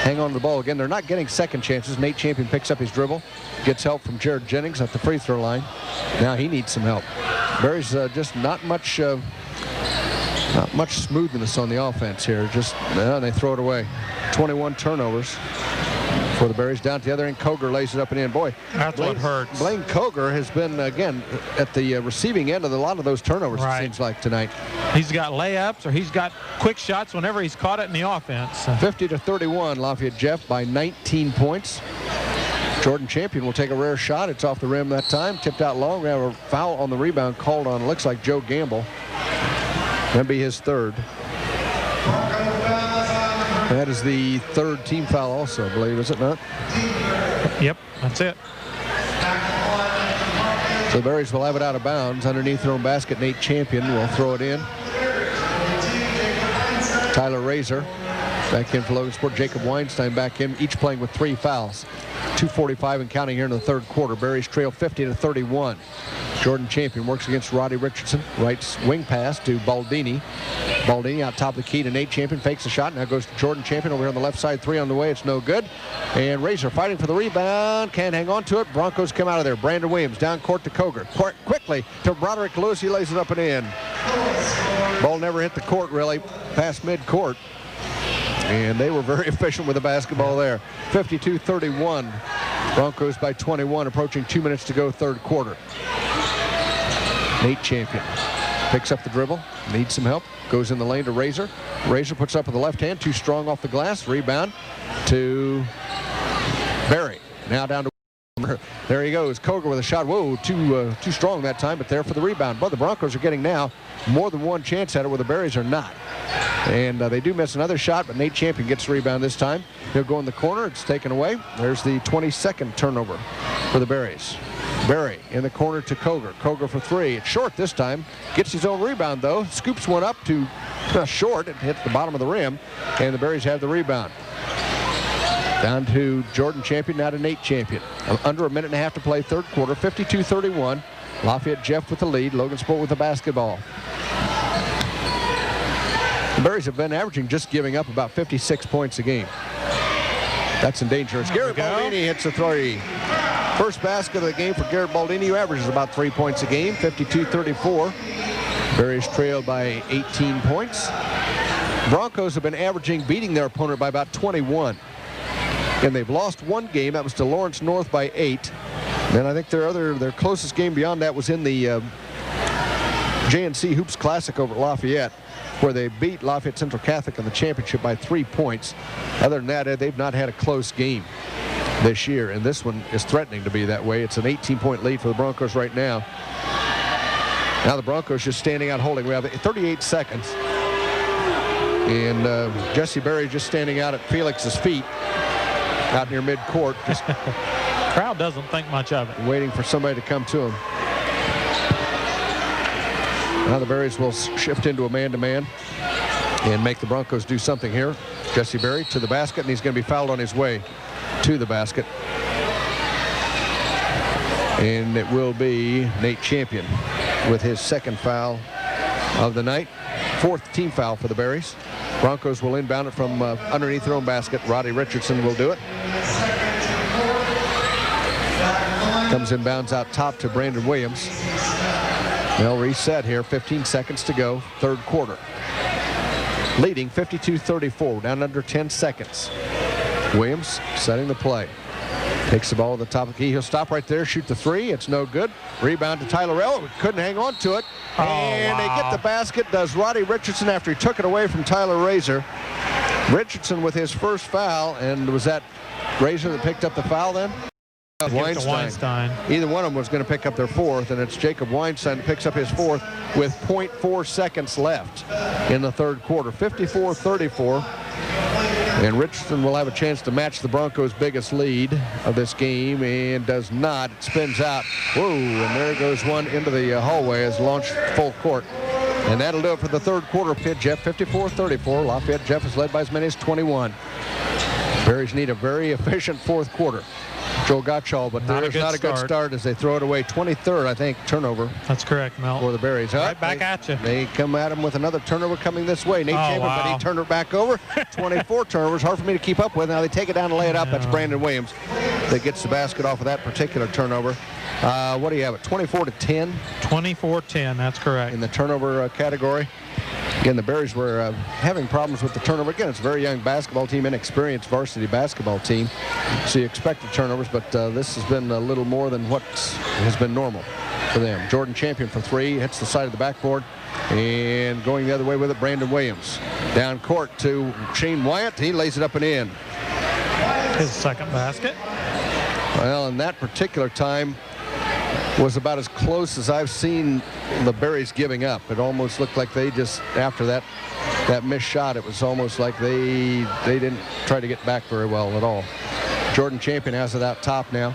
hang on to the ball again. They're not getting second chances. Nate Champion picks up his dribble, gets help from Jared Jennings at the free throw line. Now he needs some help. Berry's just not much smoothness on the offense here. Just they throw it away. 21 turnovers for the Berries. Down to the other end, Koger lays it up and in. Boy, that's what hurts. Blaine Koger has been, again, at the receiving end of a lot of those turnovers, it seems like, tonight. He's got layups or he's got quick shots whenever he's caught it in the offense. 50-31, Lafayette Jeff by 19 points. Jordan Champion will take a rare shot. It's off the rim that time. Tipped out long. We have a foul on the rebound called on, looks like Joe Gamble. That'll be his third. That is the third team foul also, I believe, is it not? Yep, that's it. So the Berries will have it out of bounds. Underneath their own basket, Nate Champion will throw it in. Tyler Razor back in for Logansport. Jacob Weinstein back in, each playing with 3 fouls. 2:45 and counting here in the third quarter. Berries trail 50-31. Jordan Champion works against Roddy Richardson. Right wing pass to Baldini. Baldini out top of the key to Nate Champion. Fakes the shot. Now goes to Jordan Champion over here on the left side. 3 on the way. It's no good. And Razor fighting for the rebound. Can't hang on to it. Broncos come out of there. Brandon Williams down court to Koger. Quickly to Broderick Lewis. He lays it up and in. Ball never hit the court really. Past mid-court. And they were very efficient with the basketball there. 52-31. Broncos by 21, approaching 2 minutes to go, third quarter. Nate Champion picks up the dribble, needs some help, goes in the lane to Razor. Razor puts up with the left hand, too strong off the glass. Rebound to Berry. Now down to there he goes. Koger with a shot. Whoa, too strong that time, but there for the rebound. But the Broncos are getting now more than one chance at it where the Berries are not. And they do miss another shot, but Nate Champion gets the rebound this time. He'll go in the corner. It's taken away. There's the 22nd turnover for the Berries. Berry in the corner to Koger. Koger for 3. It's short this time. Gets his own rebound, though. Scoops one up to short. It hits the bottom of the rim, and the Berries have the rebound. Down to Jordan Champion, now to Nate Champion. Under a minute and a half to play, third quarter, 52-31. Lafayette Jeff with the lead, Logansport with the basketball. The Berries have been averaging, just giving up about 56 points a game. That's in danger. Garrett Baldini hits a 3. First basket of the game for Garrett Baldini, who averages about 3 points a game, 52-34. Berries trailed by 18 points. Broncos have been averaging, beating their opponent by about 21. And they've lost one game. That was to Lawrence North by 8. And I think their closest game beyond that was in the J&C Hoops Classic over at Lafayette, where they beat Lafayette Central Catholic in the championship by 3 points. Other than that, they've not had a close game this year, and this one is threatening to be that way. It's an 18-point lead for the Broncos right now. Now the Broncos just standing out holding. We have 38 seconds. And Jesse Berry just standing out at Felix's feet, out near midcourt. Just crowd doesn't think much of it. Waiting for somebody to come to him. Now the Berries will shift into a man-to-man and make the Broncos do something here. Jesse Berry to the basket, and he's going to be fouled on his way to the basket. And it will be Nate Champion with his second foul of the night. Fourth team foul for the Berries. Broncos will inbound it from underneath their own basket. Roddy Richardson will do it. Comes inbounds out top to Brandon Williams. They'll reset here. 15 seconds to go. Third quarter. Leading 52-34. Down under 10 seconds. Williams setting the play. Takes the ball at the top of the key. He'll stop right there, shoot the 3. It's no good. Rebound to Tyler Rell. Couldn't hang on to it. And they get the basket. Does Roddy Richardson after he took it away from Tyler Razor. Richardson with his first foul. And was that Razor that picked up the foul then? Weinstein. Either one of them was going to pick up their fourth, and it's Jacob Weinstein that picks up his fourth with 0.4 seconds left in the third quarter. 54-34. And Richardson will have a chance to match the Broncos' biggest lead of this game, and does not. It spins out. Whoa, and there goes one into the hallway as launched full court. And that'll do it for the third quarter. Pitt Jeff 54-34. Lafayette Jeff is led by as many as 21. Berries need a very efficient fourth quarter. Joel Gottschall, but there's not a good start as they throw it away. 23rd, I think, turnover. That's correct, Mel. For the Berries. Right back at you. They come at him with another turnover coming this way. Nate Chambers, but he turned it back over. 24 turnovers, hard for me to keep up with. Now they take it down and lay it up. That's Brandon Williams that gets the basket off of that particular turnover. What do you have it? 24-10? 24-10, that's correct. In the turnover category. Again, the Berries were having problems with the turnover. Again, it's a very young basketball team, inexperienced varsity basketball team. So you expected turnovers, but this has been a little more than what has been normal for them. Jordan Champion for three, hits the side of the backboard, and going the other way with it, Brandon Williams. Down court to Shane Wyatt. He lays it up and in. His second basket. Well, in that particular time, was about as close as I've seen the Berries giving up. It almost looked like they just, after that missed shot, it was almost like they didn't try to get back very well at all. Jordan Champion has it out top now.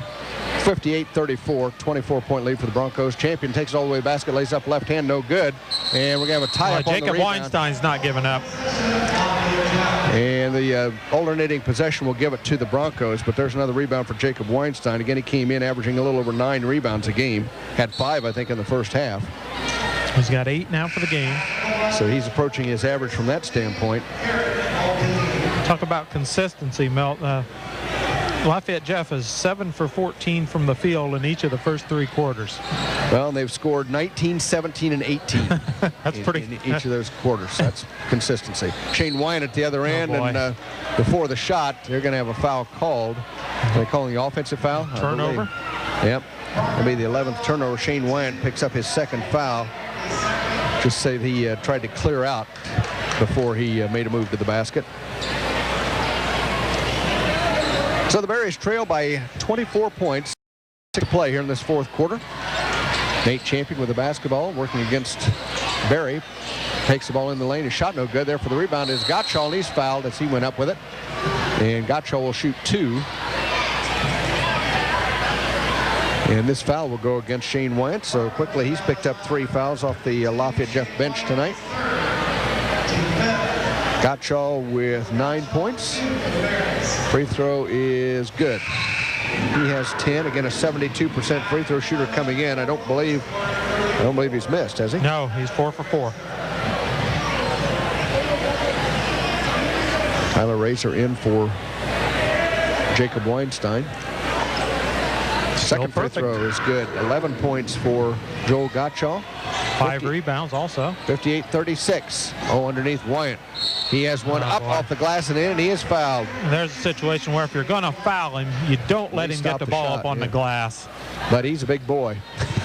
58-34, 24-point lead for the Broncos. Champion takes it all the way to the basket, lays up left hand, no good. And we're going to have a tie-up on the rebound. Jacob Weinstein's not giving up. And the alternating possession will give it to the Broncos, but there's another rebound for Jacob Weinstein. Again, he came in averaging a little over 9 rebounds a game. Had 5, I think, in the first half. He's got 8 now for the game. So he's approaching his average from that standpoint. Talk about consistency, Melt. Lafayette Jeff is 7 for 14 from the field in each of the first 3 quarters. Well, and they've scored 19, 17, and 18. That's pretty. In each of those quarters. That's consistency. Shane Wyatt at the other end, and before the shot, they're going to have a foul called. Are they calling the offensive foul? Turnover. Yep. It'll be the 11th turnover. Shane Wyatt picks up his second foul. Just say he tried to clear out before he made a move to the basket. So the Berries trail by 24 points to play here in this fourth quarter. Nate Champion with the basketball, working against Berry. Takes the ball in the lane. His shot no good. There for the rebound is Gottschall, and he's fouled as he went up with it. And Gottschall will shoot 2. And this foul will go against Shane Wyatt. So quickly he's picked up 3 fouls off the Lafayette Jeff bench tonight. Gottschall with 9 points. Free throw is good. He has 10. Again, a 72% free throw shooter coming in. I don't believe he's missed, has he? No, he's 4 for 4. Tyler Racer in for Jacob Weinstein. Second free throw is good. 11 points for Joel Gottschall. 5 rebounds also. 58-36. Oh, underneath Wyatt. He has one up off the glass and in, and he is fouled. There's a situation where if you're going to foul him, you don't let him get the ball up on the glass. But he's a big boy.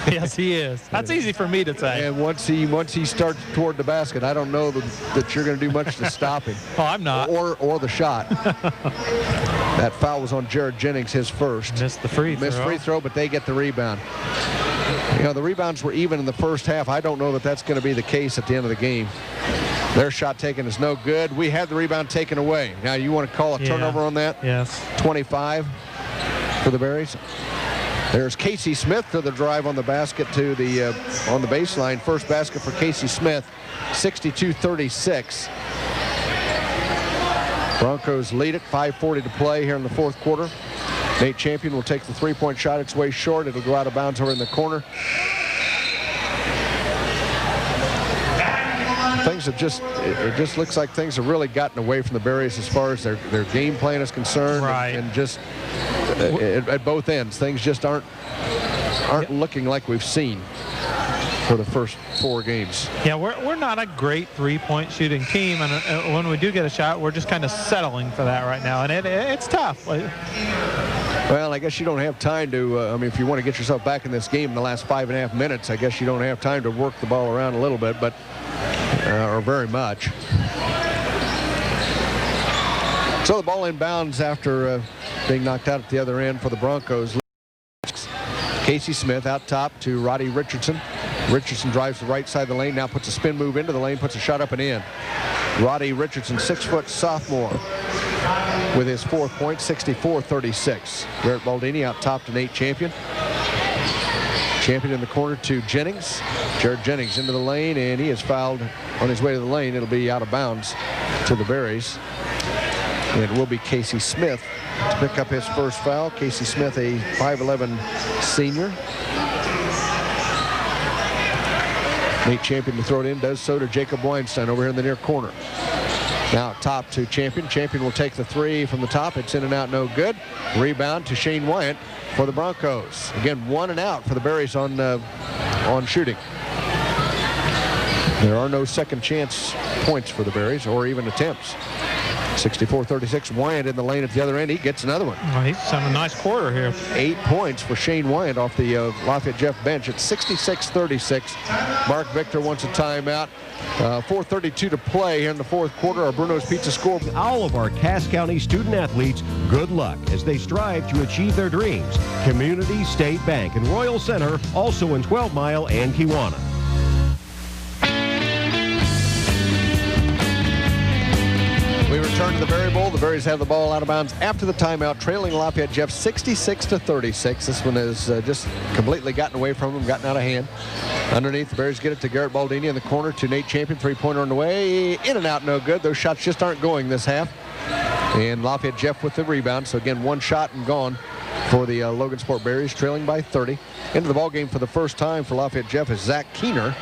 Yes, he is. That's easy for me to say. And once he starts toward the basket, I don't know that you're going to do much to stop him. Oh, I'm not. Or the shot. That foul was on Jared Jennings, his first. Missed the free throw. Missed free throw, but they get the rebound. You know, the rebounds were even in the first half. I don't know that that's going to be the case at the end of the game. Their shot taken is no good. We had the rebound taken away. Now, you want to call a turnover on that? Yes. 25 for the Berries. There's Casey Smith to the drive on the basket to the on the baseline. First basket for Casey Smith, 62-36. Broncos lead it, 5:40 to play here in the fourth quarter. Nate Champion will take the three-point shot. It's way short. It'll go out of bounds over in the corner. Things have it just looks like things have really gotten away from the Berries as far as their game plan is concerned. Right. And just at both ends, things just aren't looking like we've seen for the first 4 games. Yeah, we're not a great three-point shooting team, and when we do get a shot, we're just kind of settling for that right now, and it's tough. Well, I guess you don't have time to, I mean, if you want to get yourself back in this game in the last 5.5 minutes, I guess you don't have time to work the ball around a little bit, but or very much. So the ball inbounds after being knocked out at the other end for the Broncos. Casey Smith out top to Roddy Richardson. Richardson drives the right side of the lane, now puts a spin move into the lane, puts a shot up and in. Roddy Richardson, 6-foot sophomore, with his 4th point, 64-36. Garrett Baldini out top to Nate Champion. Champion in the corner to Jennings. Jared Jennings into the lane, and he is fouled on his way to the lane. It'll be out of bounds to the Berries. It will be Casey Smith to pick up his first foul. Casey Smith, a 5'11" senior. Nate Champion to throw it in, does so to Jacob Weinstein over here in the near corner. Now top to Champion. Champion will take the three from the top. It's in and out, no good. Rebound to Shane Wyant for the Broncos. Again, 1 and out for the Berries on shooting. There are no second chance points for the Berries or even attempts. 64-36, Wyant in the lane at the other end. He gets another one. Well, he's having a nice quarter here. 8 points for Shane Wyant off the Lafayette Jeff bench at 66-36. Mark Victor wants a timeout. 4:32 to play here in the fourth quarter. Our Bruno's Pizza score. All of our Cass County student athletes, good luck as they strive to achieve their dreams. Community State Bank and Royal Center, also in 12 Mile and Kiwanis. We return to the Berry Bowl. The Berries have the ball out of bounds after the timeout, trailing Lafayette Jeff 66-36. This one has just completely gotten away from them, gotten out of hand. Underneath, the Berries get it to Garrett Baldini in the corner to Nate Champion. Three-pointer on the way. In and out, no good. Those shots just aren't going this half. And Lafayette Jeff with the rebound. So again, one shot and gone for the Logansport Berries, trailing by 30. Into the ball game for the first time for Lafayette Jeff is Zach Keener.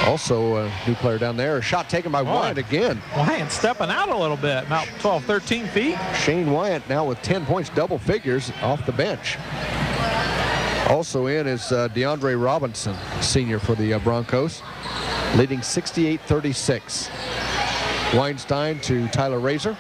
Also a new player down there. A shot taken by Wyant again. Wyant stepping out a little bit, about 12, 13 feet. Shane Wyant now with 10 points, double figures off the bench. Also in is DeAndre Robinson, senior for the Broncos, leading 68-36. Weinstein to Tyler Razor.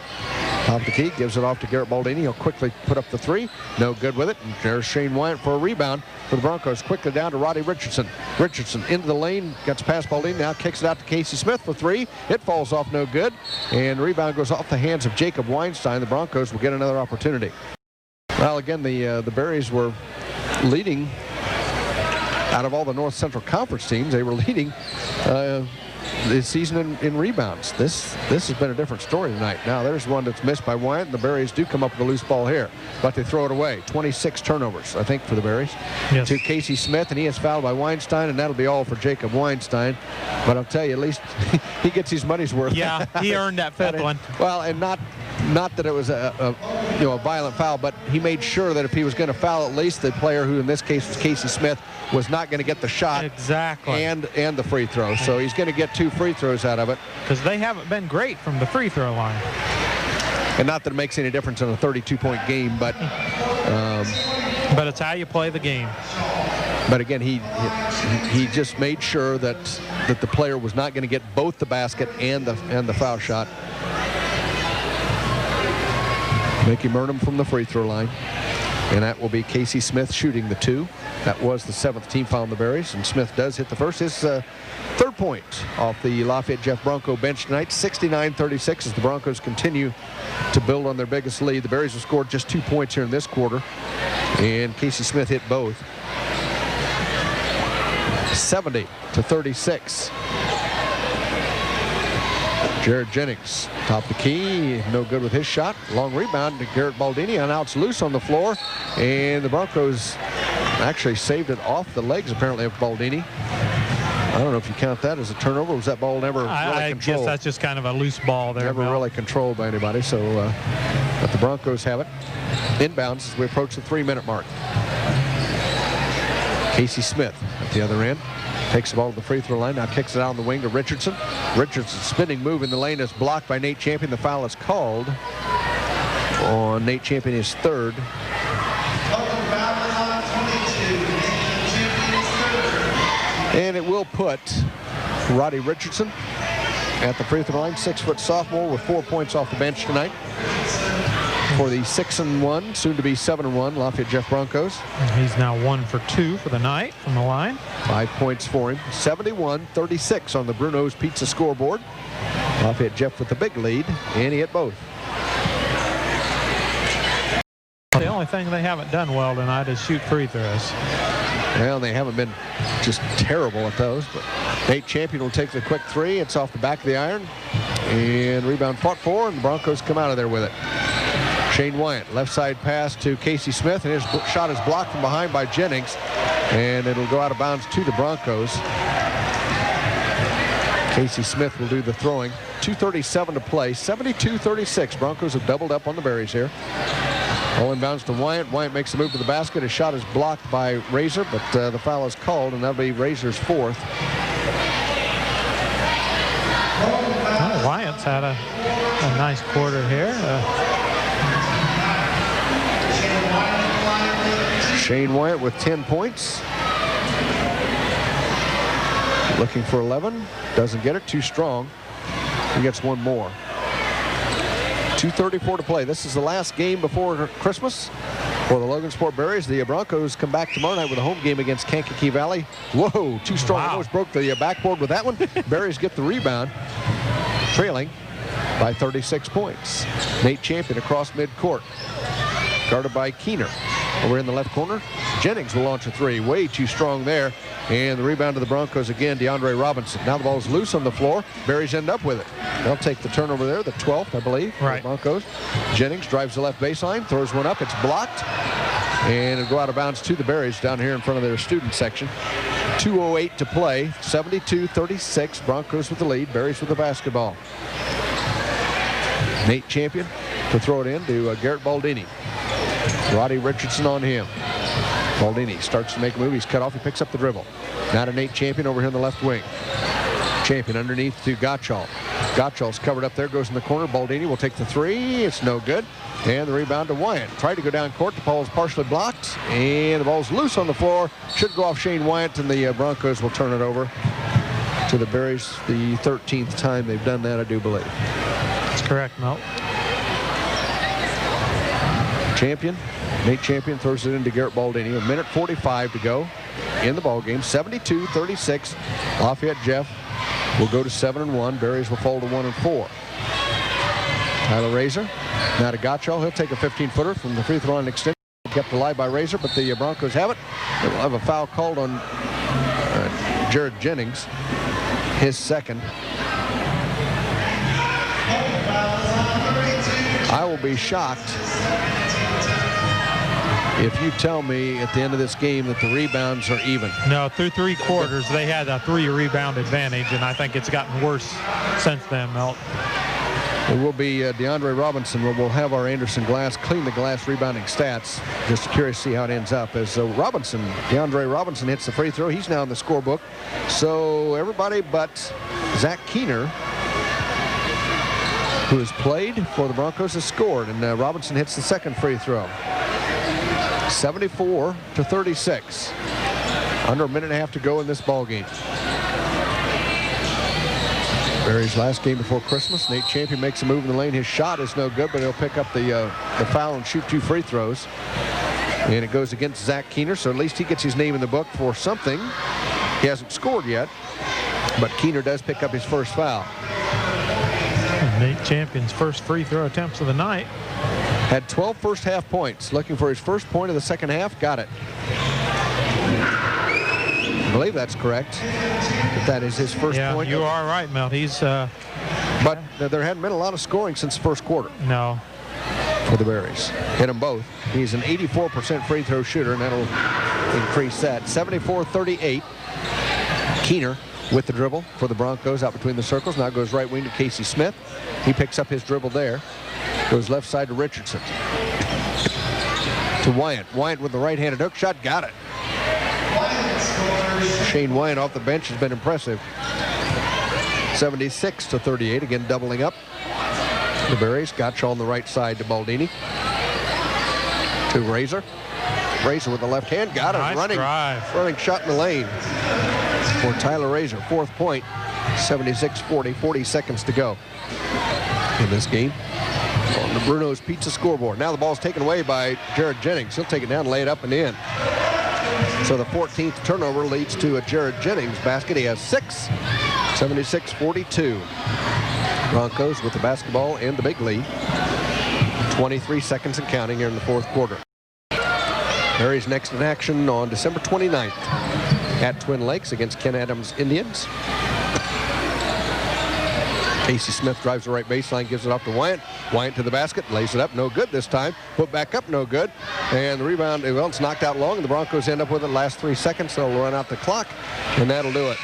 Top of the key, gives it off to Garrett Baldini. He'll quickly put up the three. No good with it. And there's Shane Wyant for a rebound for the Broncos. Quickly down to Roddy Richardson. Richardson into the lane, gets past Baldini. Now kicks it out to Casey Smith for three. It falls off, no good. And the rebound goes off the hands of Jacob Weinstein. The Broncos will get another opportunity. Well, again, the Berries were leading out of all the North Central Conference teams. They were leading this season in rebounds. This has been a different story tonight. Now there's one that's missed by Wyant. The Berries do come up with a loose ball here, but they throw it away. 26 turnovers, I think, for the Berries. Yes. To Casey Smith, and he is fouled by Weinstein, and that'll be all for Jacob Weinstein. But I'll tell you, at least he gets his money's worth. Yeah, he earned that fifth one. Well, and not that it was a violent foul, but he made sure that if he was going to foul, at least the player, who in this case was Casey Smith, was not going to get the shot. Exactly. And the free throw. So he's going to get 2 free throws out of it. Because they haven't been great from the free throw line. And not that it makes any difference in a 32-point game, but but it's how you play the game. But again, he just made sure that the player was not going to get both the basket and the foul shot. Mickey Murnham from the free throw line. And that will be Casey Smith shooting the 2. That was the 7th team foul on the Berries, and Smith does hit the first. His third point off the Lafayette Jeff Bronco bench tonight, 69-36, as the Broncos continue to build on their biggest lead. The Berries have scored just 2 points here in this quarter, and Casey Smith hit both. 70-36. Jared Jennings, top the key, no good with his shot. Long rebound to Garrett Baldini, and now it's loose on the floor, and the Broncos actually saved it off the legs, apparently, of Baldini. I don't know if you count that as a turnover. Was that ball never really controlled? I guess that's just kind of a loose ball there. Never really controlled by anybody, so but the Broncos have it. Inbounds as we approach the 3-minute mark. Casey Smith at the other end. Takes the ball to the free throw line, now kicks it out on the wing to Richardson. Richardson's spinning move in the lane is blocked by Nate Champion. The foul is called on Nate Champion, his third. And it will put Roddy Richardson at the free throw line, 6-foot sophomore with 4 points off the bench tonight for the 6-1, soon to be 7-1 Lafayette Jeff Broncos. He's now 1 for 2 for the night from the line. 5 points for him. 71-36 on the Bruno's Pizza scoreboard. Lafayette Jeff with the big lead, and he hit both. The only thing they haven't done well tonight is shoot free throws. Well, they haven't been just terrible at those, but Nate Champion will take the quick three. It's off the back of the iron, and rebound fought for, and the Broncos come out of there with it. Shane Wyant, left side pass to Casey Smith, and his shot is blocked from behind by Jennings, and it'll go out of bounds to the Broncos. Casey Smith will do the throwing. 2:37 to play. 72-36. Broncos have doubled up on the Berries here. Ball inbounds to Wyatt. Wyatt makes the move to the basket. His shot is blocked by Razor, but the foul is called, and that'll be Razor's fourth. Well, Wyatt's had a nice quarter here. Shane Wyatt with 10 points. Looking for 11. Doesn't get it. Too strong. He gets one more. 2:34 to play. This is the last game before Christmas for the Logansport Berries. The Broncos come back tomorrow night with a home game against Kankakee Valley. Whoa, too strong. Wow. Almost broke the backboard with that one. Berries get the rebound, trailing by 36 points. Nate Champion across midcourt, guarded by Keener. Over in the left corner, Jennings will launch a three. Way too strong there. And the rebound to the Broncos again, DeAndre Robinson. Now the ball's loose on the floor. Berries end up with it. They'll take the turnover there, the 12th, I believe, for the Broncos. Jennings drives the left baseline, throws one up. It's blocked. And it'll go out of bounds to the Berries down here in front of their student section. 2:08 to play. 72-36. Broncos with the lead. Berries with the basketball. Nate Champion to throw it in to Garrett Baldini. Roddy Richardson on him. Baldini starts to make a move. He's cut off. He picks up the dribble. Now to Nate Champion over here in the left wing. Champion underneath to Gottschall. Gottschall's covered up there. Goes in the corner. Baldini will take the three. It's no good. And the rebound to Wyatt. Tried to go down court. The ball is partially blocked. And the ball's loose on the floor. Should go off Shane Wyatt. And the Broncos will turn it over to the Berries. The 13th time they've done that, I do believe. That's correct, Mel. Champion. Nate Champion throws it into Garrett Baldini. 1:45 to go in the ball game. 72-36. Lafayette Jeff will go to 7-1. Berries will fall to 1-4. Tyler Razor. Now to Gottschall. He'll take a 15-footer from the free throw line extension. Kept alive by Razor, but the Broncos have it. They will have a foul called on Jared Jennings. His second. I will be shocked if you tell me at the end of this game that the rebounds are even. No, through three quarters, they had a 3-rebound advantage, and I think it's gotten worse since then, Melt. It will be DeAndre Robinson. We'll have our Anderson Glass clean the glass rebounding stats. Just curious to see how it ends up. As DeAndre Robinson hits the free throw, he's now in the scorebook. So everybody but Zach Keener, who has played for the Broncos, has scored. And Robinson hits the second free throw. 74-36. Under a minute and a half to go in this ball game. Berries' last game before Christmas. Nate Champion makes a move in the lane. His shot is no good, but he'll pick up the foul and shoot 2 free throws. And it goes against Zach Keener, so at least he gets his name in the book for something. He hasn't scored yet, but Keener does pick up his first foul. Nate Champion's first free throw attempts of the night. Had 12 first half points. Looking for his first point of the second half. Got it. I believe that's correct. If that is his first point. You are right, Mel. He's. But there hadn't been a lot of scoring since the first quarter. No. For the Berries. Hit them both. He's an 84% free throw shooter, and that'll increase that. 74-38. Keener with the dribble for the Broncos out between the circles. Now goes right wing to Casey Smith. He picks up his dribble there. Goes left side to Richardson. To Wyatt. Wyatt with the right-handed hook shot. Got it. Shane Wyatt off the bench has been impressive. 76-38. Again, doubling up. The Berries. Gottschall on the right side to Baldini. To Razor. Razor with the left hand. Got it. Nice running shot in the lane for Tyler Razor. 4th point. 76-40. 40 seconds to go in this game on the Bruno's Pizza scoreboard. Now the ball's taken away by Jared Jennings. He'll take it down, lay it up and in. So the 14th turnover leads to a Jared Jennings basket. He has 6. 76-42. Broncos with the basketball and the big lead. 23 seconds and counting here in the 4th quarter. Berries next in action on December 29th at Twin Lakes against Ken Adams Indians. Casey Smith drives the right baseline, gives it off to Wyatt. Wyatt to the basket, lays it up, no good this time. Put back up, no good. And the rebound, well, it's knocked out long, and the Broncos end up with it last 3 seconds. They'll run out the clock, and that'll do it.